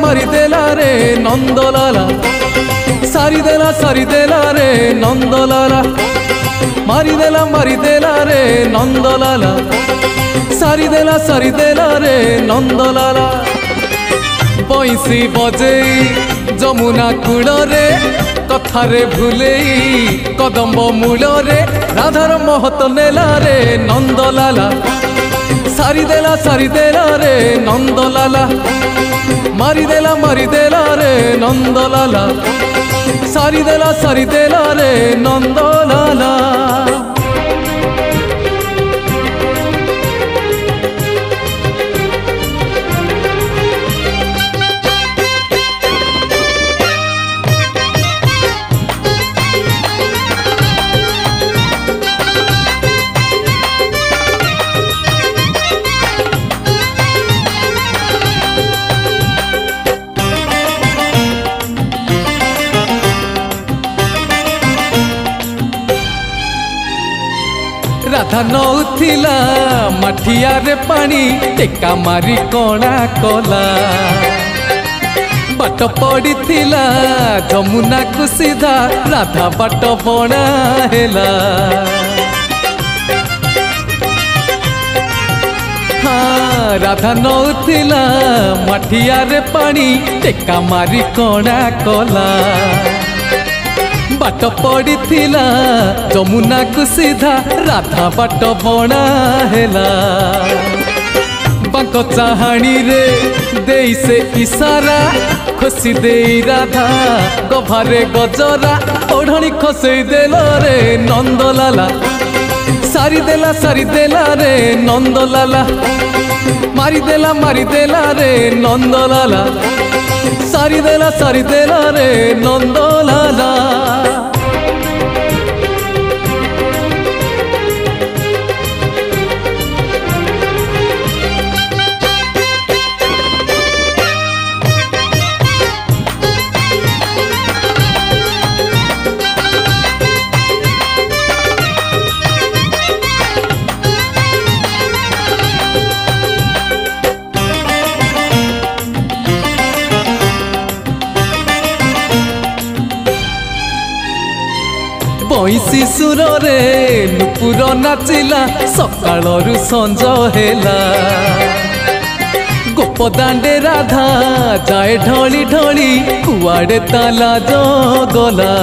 मारिदेला रे नंदलाला सारिदेला रे नंदलाला मारिदेला रे नंदलाला सारिदेला रे नंदलाला बंसी बजेई जमुना कूल रे कथारे भूलेई कदम्ब मूल रे राधार महत नेला रे नंदलाला सारिदेला रे नंदलाला मारिदेला रे नंदलाला सारिदेला रे नंदलाला राधा नौथिला मठिया रे पानी टेका मारी कणा कला बाट पड़ीथिला जमुना को सीधा राधा बाट बणा हेला हाँ राधा नौथिला मठिया रे पानी टेका मारी कणा कला बाट पड़ीथिला जमुना को सीधा राधा बाट बणा हेला बांक चाहाणी रे देई से इशारा खोसी देई राधा गभारे गजरा ओढ़णी खसई देला रे नंदलाला सारिदेला रे नंदलाला मारिदेला रे नंदलाला सारिदेला रे नंदलाला बंसी सुर रे नुपुर नाचिला सकाळरू संज हेला गोपदांडे राधा जाए ढली ढली कुआडे ताला जगला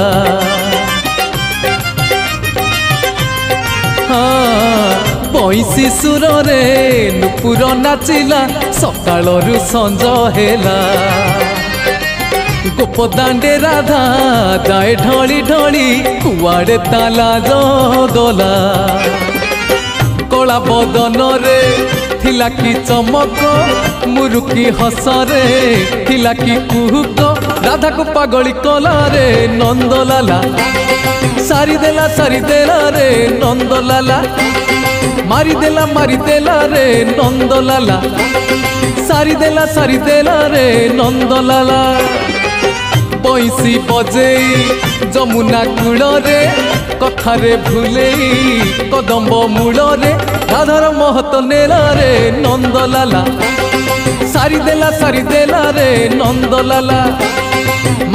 हाँ बंसी सुर रे नुपुर नाचिला सकाळरू संज हेला गोपदांडे राधा जाए ढली ढली कुआडे ताला जगला कला बदन रे थिला की चमक मुरुकी हसरे थिला की कुहुक राधा को पागली कला रे नंदलाला सारिदेला रे नंदलाला मारिदेला रे नंदलाला सारिदेला रे नंदलाला बंसी बजेई जमुना कूल रे कथारे भूलेई कदम्ब मूल रे राधार महत नेला रे नंदलाला सारिदेला रे नंदलाला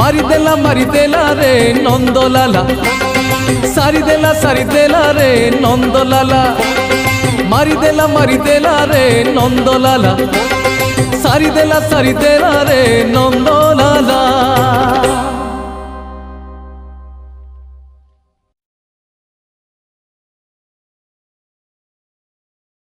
मारिदेला रे नंदलाला सारिदेला रे नंदलाला मारिदेला रे नंदलाला सारिदेला रे नंदलाला।